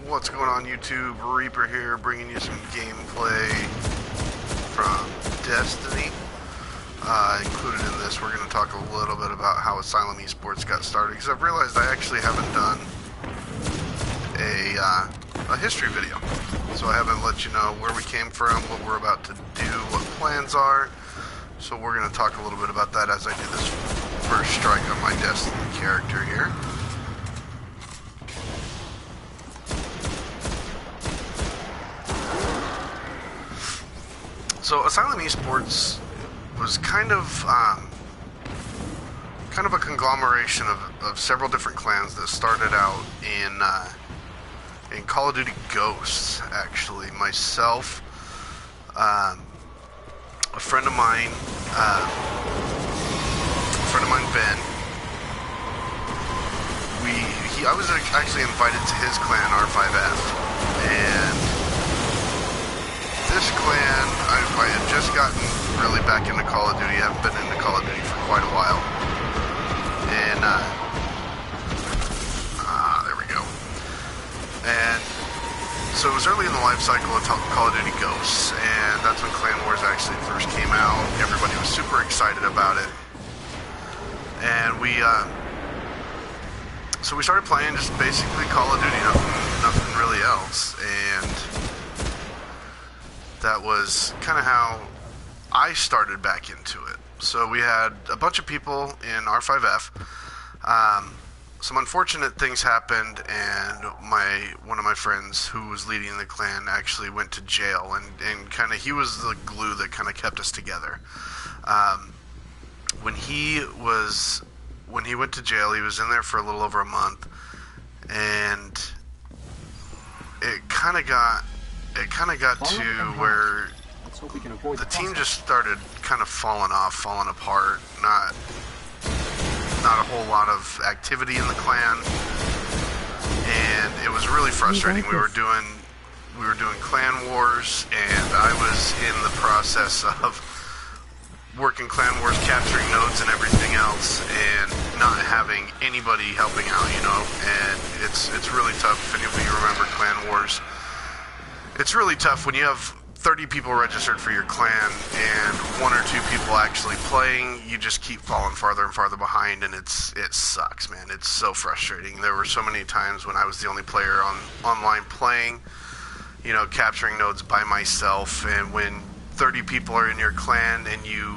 What's going on YouTube? Reaper here, bringing you some gameplay from Destiny. Included in this, we're going to talk a little bit about how Asylum Esports got started, because I've realized I actually haven't done a history video. So I haven't let you know where we came from, what we're about to do, what plans are. So we're going to talk a little bit about that as I do this first strike on my Destiny character here. So Asylum Esports was kind of a conglomeration of several different clans that started out in Call of Duty Ghosts. Actually, myself, a friend of mine, Ben. I was actually invited to his clan, R5F, and this clan, I had just gotten really back into Call of Duty. I haven't been into Call of Duty for quite a while. And, there we go. And so it was early in the life cycle of Call of Duty Ghosts, and that's when Clan Wars actually first came out. Everybody was super excited about it. And so we started playing just basically Call of Duty, nothing really else. And that was kind of how I started back into it. So we had a bunch of people in R5F. Some unfortunate things happened, and one of my friends who was leading the clan actually went to jail, and kind of he was the glue that kind of kept us together. When he went to jail, he was in there for a little over a month, and it kind of got to where the team just started kind of falling apart. Not a whole lot of activity in the clan, and it was really frustrating. We were doing clan wars, and I was in the process of working clan wars, capturing nodes and everything else, and not having anybody helping out, and it's really tough. If any of you remember clan wars, it's really tough when you have 30 people registered for your clan and one or two people actually playing. You just keep falling farther and farther behind, and it sucks, man. It's so frustrating. There were so many times when I was the only player online playing, capturing nodes by myself, and when 30 people are in your clan and you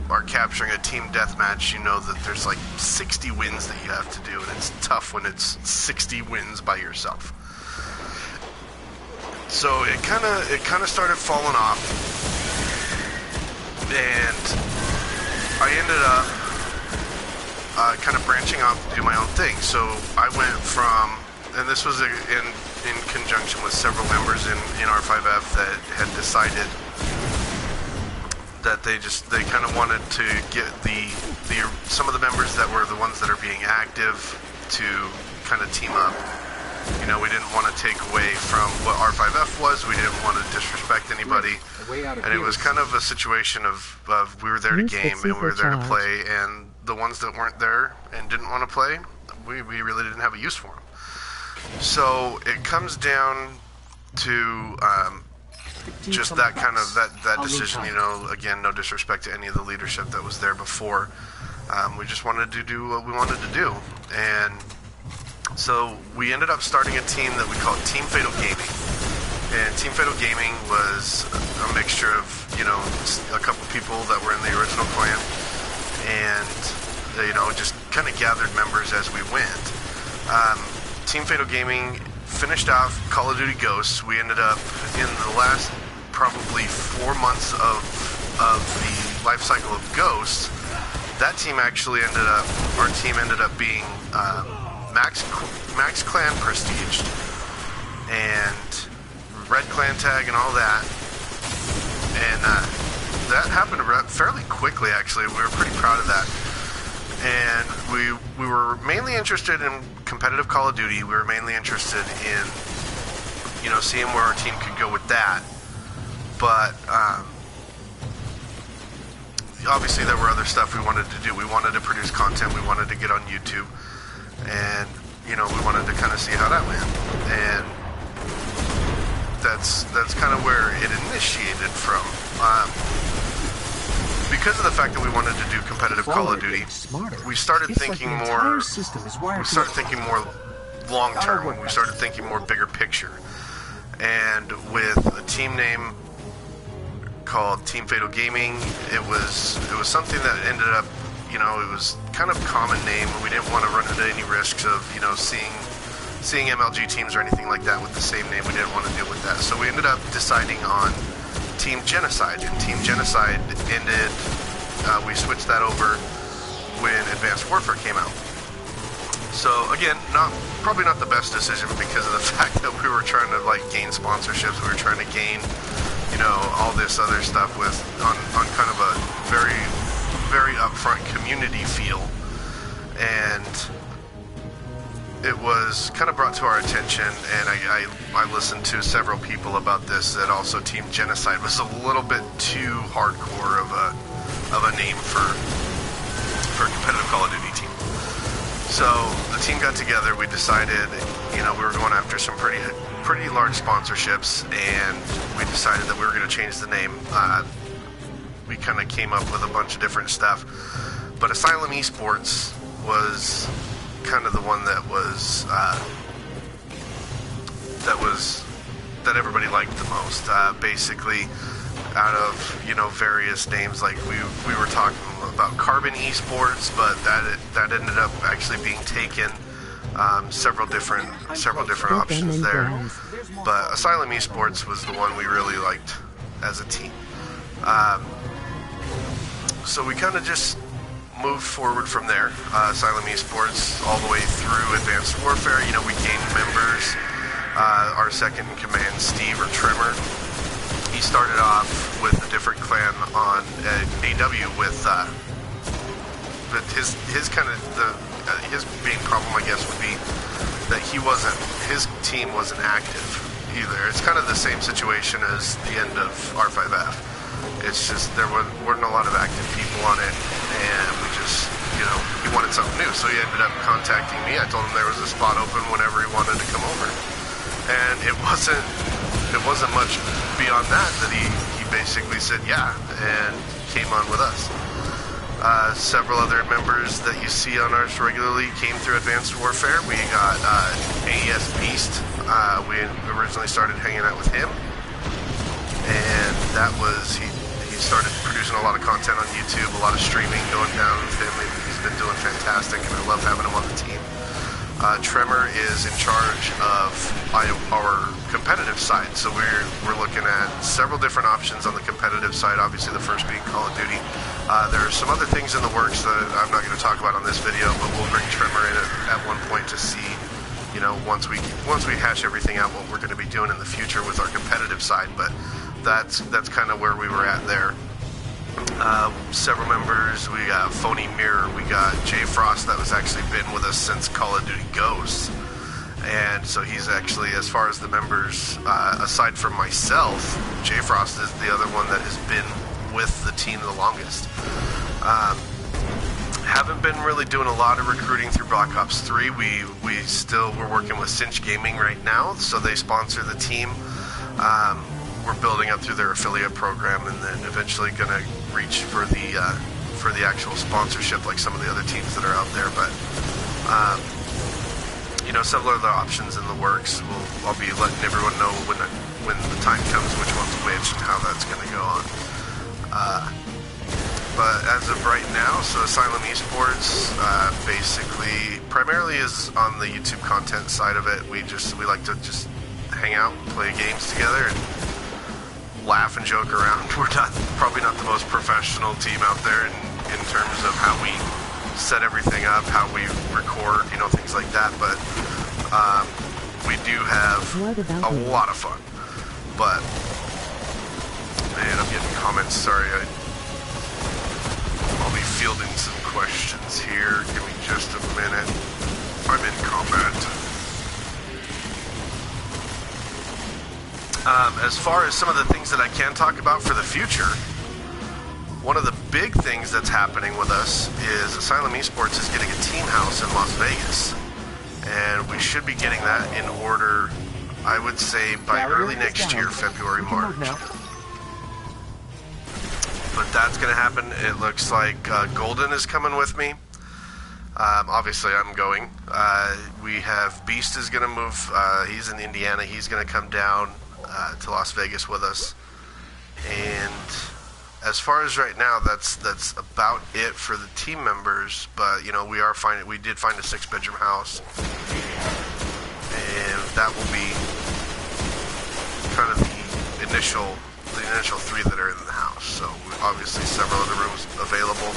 are capturing a team deathmatch, you know that there's like 60 wins that you have to do, and it's tough when it's 60 wins by yourself. So it kind of started falling off, and I ended up kind of branching off to do my own thing. So I went from, and this was in conjunction with several members in R5F that had decided that they kind of wanted to get some of the members that were the ones that are being active to kind of team up. We didn't want to take away from what R5F was. We didn't want to disrespect anybody. And it was kind of a situation of we were there to game and we were there to play, and the ones that weren't there and didn't want to play, we really didn't have a use for them. So it comes down to just that kind of that decision. Again, no disrespect to any of the leadership that was there before. We just wanted to do what we wanted to do, and so we ended up starting a team that we called Team Fatal Gaming. And Team Fatal Gaming was a mixture of, a couple people that were in the original clan, and, just kind of gathered members as we went. Team Fatal Gaming finished off Call of Duty Ghosts. We ended up, in the last probably 4 months of the life cycle of Ghosts, that team actually our team ended up being Max Clan prestiged, and Red Clan tag and all that, and that happened fairly quickly. Actually, we were pretty proud of that, and we were mainly interested in competitive Call of Duty. We were mainly interested in seeing where our team could go with that, but obviously there were other stuff we wanted to do. We wanted to produce content. We wanted to get on YouTube. And, we wanted to kind of see how that went. And that's kind of where it initiated from. Because of the fact that we wanted to do competitive Call of Duty, we started thinking more. We started thinking more long term. We started thinking more bigger picture. And with a team name called Team Fatal Gaming, it was something that ended up, you know, it was kind of common name. We didn't want to run into any risks of, you know, seeing MLG teams or anything like that with the same name. We didn't want to deal with that. So we ended up deciding on Team Genocide, and Team Genocide ended, we switched that over when Advanced Warfare came out. So again, probably not the best decision because of the fact that we were trying to like gain sponsorships, we were trying to gain, you know, all this other stuff with on kind of a very, very upfront community feel, and it was kind of brought to our attention, and I listened to several people about this, that also Team Genocide was a little bit too hardcore of a name for a competitive Call of Duty team. So the team got together, we decided, you know, we were going after some pretty large sponsorships, and we decided that we were going to change the name. We kind of came up with a bunch of different stuff, but Asylum Esports was kind of the one that everybody liked the most. Basically, out of, you know, various names, like we were talking about Carbon Esports, but that ended up actually being taken. Several different options there, but Asylum Esports was the one we really liked as a team. So we kind of just moved forward from there. Asylum Esports all the way through Advanced Warfare. You know, we gained members. Our second in command, Steve or Tremor, he started off with a different clan on AW with but his main problem, I guess, would be that his team wasn't active either. It's kind of the same situation as the end of R5F. It's just there weren't a lot of active people on it, and we just, you know, he wanted something new, so he ended up contacting me. I told him there was a spot open whenever he wanted to come over, and it wasn't much beyond that he basically said yeah, and came on with us. Several other members that you see on ours regularly came through Advanced Warfare. We got AES Beast. We originally started hanging out with him, and that was he started producing a lot of content on YouTube, a lot of streaming going down with him, and he's been doing fantastic, and I love having him on the team. Tremor is in charge of our competitive side, so we're looking at several different options on the competitive side, obviously the first being Call of Duty. There are some other things in the works that I'm not going to talk about on this video, but we'll bring Tremor in at one point to see, you know, once we hash everything out, what we're going to be doing in the future with our competitive side. But that's kind of where we were at there. Several members. We got Phony Mirror. We got Jay Frost, that was actually been with us since Call of Duty Ghosts, and so he's actually, as far as the members, aside from myself, Jay Frost is the other one that has been with the team the longest. Haven't been really doing a lot of recruiting through Black Ops 3. We're working with Cinch Gaming right now, so they sponsor the team. We're building up through their affiliate program, and then eventually going to reach for the actual sponsorship like some of the other teams that are out there. But you know, several other options in the works. I'll be letting everyone know when the time comes which one's which and how that's going to go on. But as of right now, so Asylum Esports basically primarily is on the YouTube content side of it. We like to just hang out, play games together, and laugh and joke around. We're probably not the most professional team out there in terms of how we set everything up, how we record, you know, things like that, but we do have a lot of fun. But man, I'm getting comments, sorry, I'll be fielding some questions here, give me just a minute. I'm in combat. As far as some of the things that I can talk about for the future, one of the big things that's happening with us is Asylum Esports is getting a team house in Las Vegas, and we should be getting that in order I would say by early next year, February, March. But that's going to happen. It looks like Golden is coming with me. Obviously, I'm going. We have Beast is going to move. He's in Indiana. He's going to come down to Las Vegas with us. And as far as right now, that's about it for the team members. But you know, we did find a 6-bedroom house, and that will be kind of the initial 3 that are in the house. So obviously several other rooms available,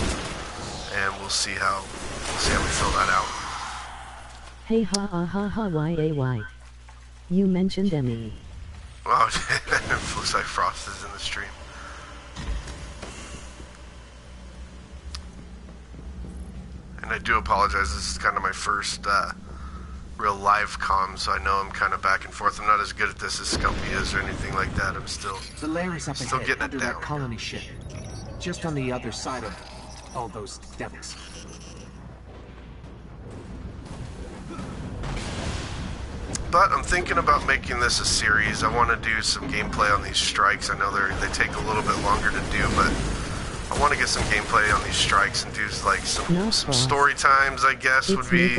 and we'll see how we fill that out. Hey ha ha ha ha y. You mentioned Emmy. Wow, it looks like Frost is in the stream. And I do apologize, this is kind of my first real live comm, so I know I'm kind of back and forth. I'm not as good at this as Scumpy is or anything like that. I'm still the lair is up still ahead, getting under it down. that colony ship, just on the other side of all those devils. But I'm thinking about making this a series. I want to do some gameplay on these strikes. I know they take a little bit longer to do, but I want to get some gameplay on these strikes and do like some story times, I guess, would be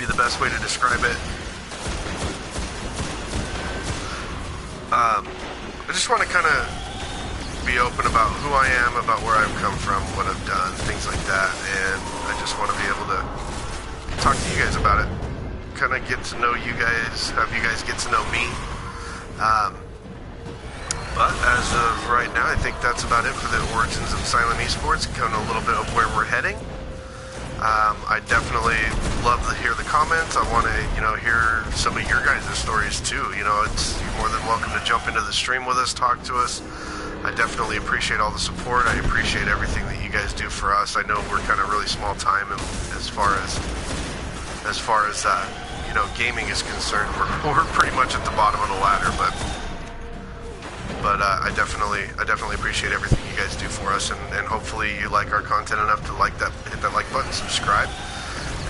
the best way to describe it. I just want to kind of be open about who I am, about where I've come from, what I've done, things like that, and I just want to be able to talk to you guys about it. Kind of get to know you guys, have you guys get to know me. But as of right now, I think that's about it for the origins of Asylum Esports, kind of a little bit of where we're heading. I definitely love to hear the comments. I want to, hear some of your guys' stories too. You're more than welcome to jump into the stream with us, talk to us. I definitely appreciate all the support. I appreciate everything that you guys do for us. I know we're kind of really small time as far as gaming is concerned. We're pretty much at the bottom of the ladder, but I definitely appreciate everything you guys do for us, and hopefully you like our content enough to hit that like button, subscribe,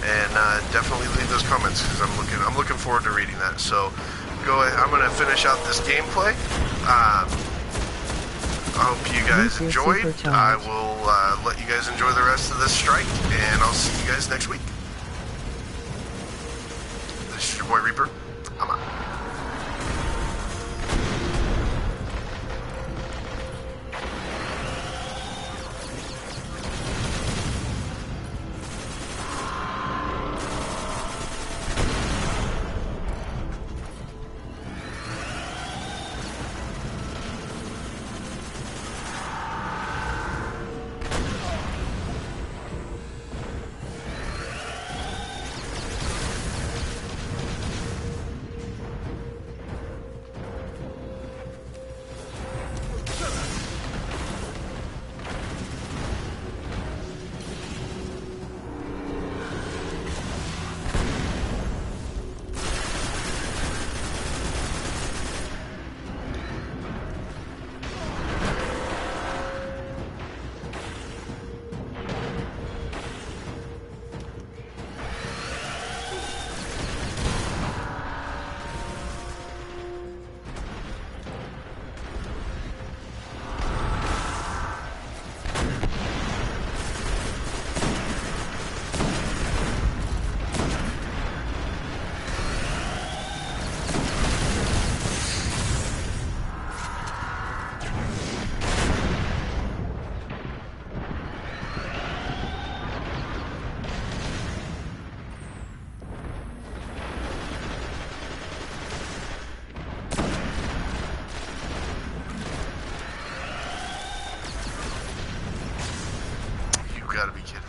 and definitely leave those comments, because I'm looking forward to reading that. So go ahead. I'm gonna finish out this gameplay. I hope you guys enjoyed. I will let you guys enjoy the rest of this strike, and I'll see you guys next week. This is your boy Reaper. I'm out. Gotta be kidding me.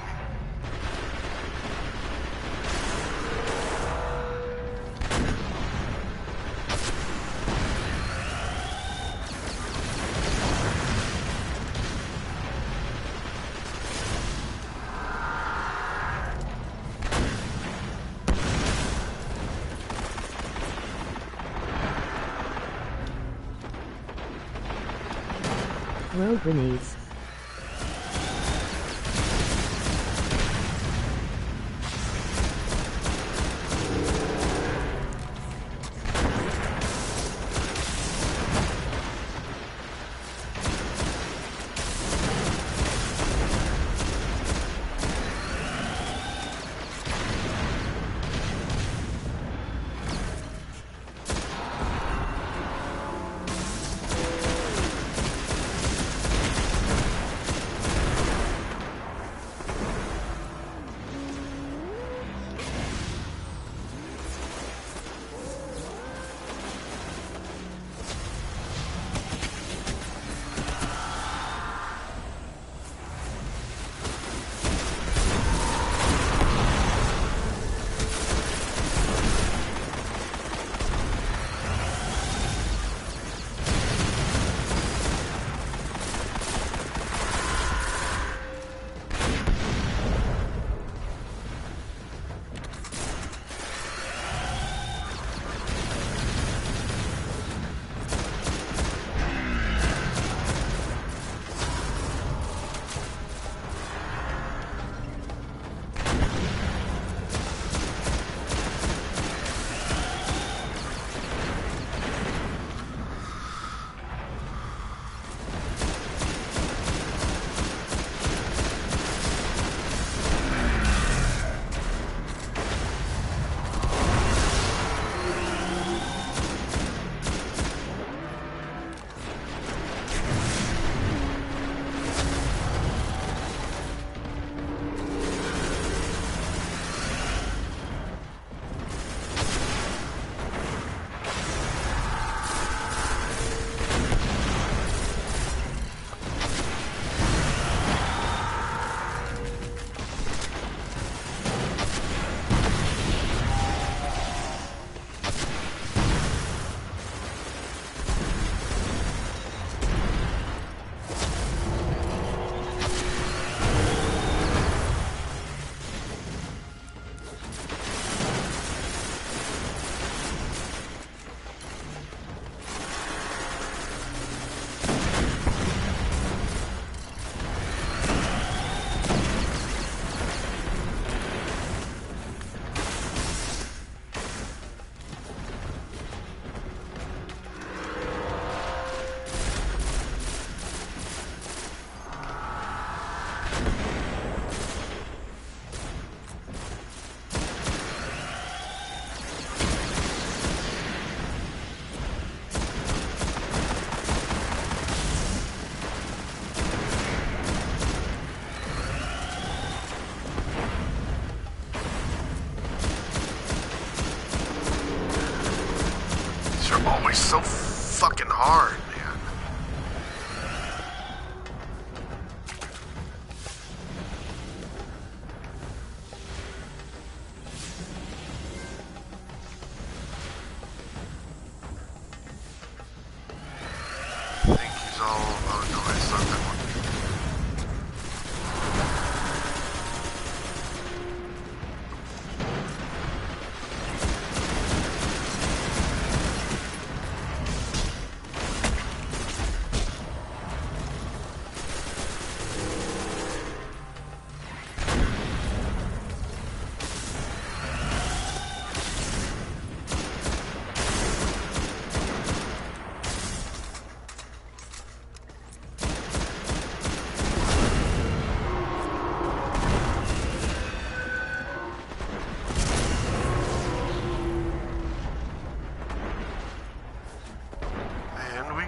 Throw grenades. They're always so fucking hard, man. I think he's all... Oh, no, it's not that one.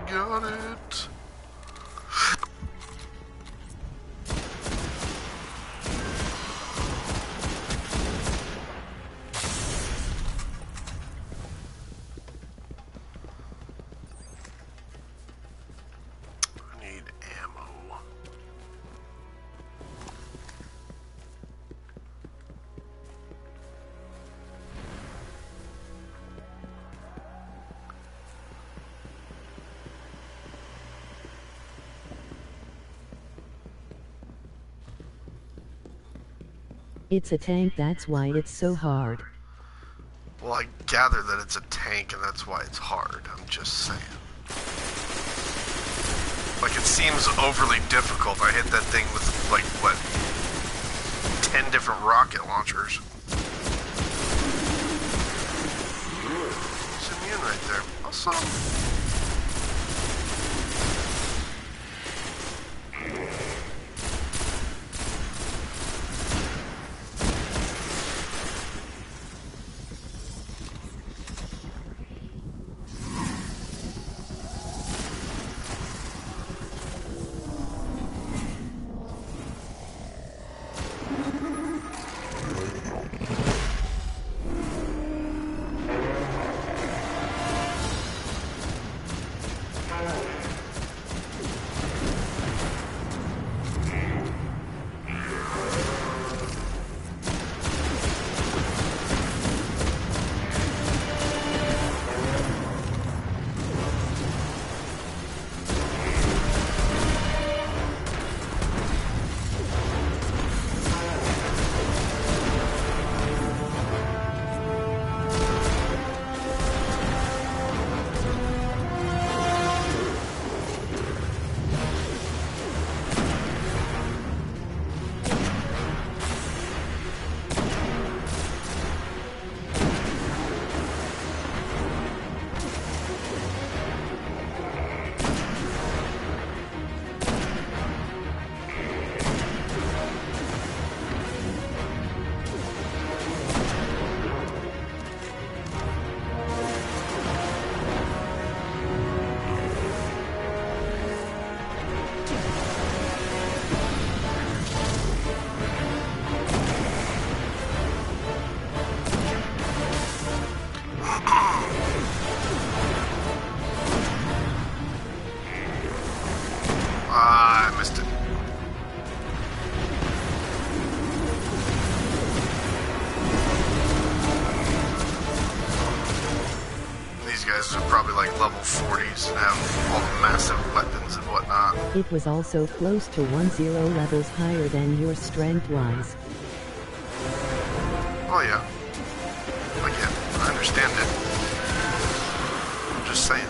Got it. I need ammo. It's a tank, that's why it's so hard. Well, I gather that it's a tank and that's why it's hard. I'm just saying. Like, it seems overly difficult. I hit that thing with, like, what, 10 different rocket launchers. He's immune right there. Awesome. level 40s and have all the massive weapons and whatnot. It was also close to 10 levels higher than your strength-wise. Oh yeah. Again, I understand it. I'm just saying.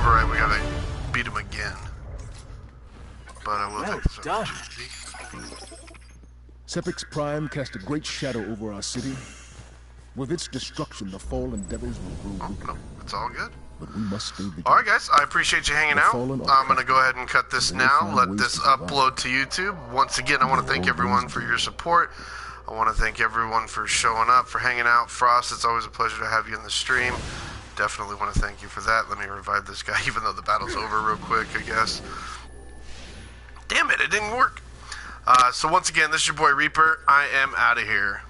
override, we gotta beat him again. But I will Well take this done. opportunity. Sepix Prime cast a great shadow over our city. With its destruction, the fallen devils will grow weaker. No, it's all good. But we must stay vigilant. Alright guys, I appreciate you hanging The out. fallen are I'm going to go ahead and cut this They will now, find let ways this to survive. upload to YouTube. Once again, I want to thank everyone for your support. I want to thank everyone for showing up, for hanging out. Frost, it's always a pleasure to have you in the stream. Definitely want to thank you for that. Let me revive this guy, even though the battle's over real quick, I guess. Damn it, it didn't work. So once again, this is your boy Reaper. I am out of here.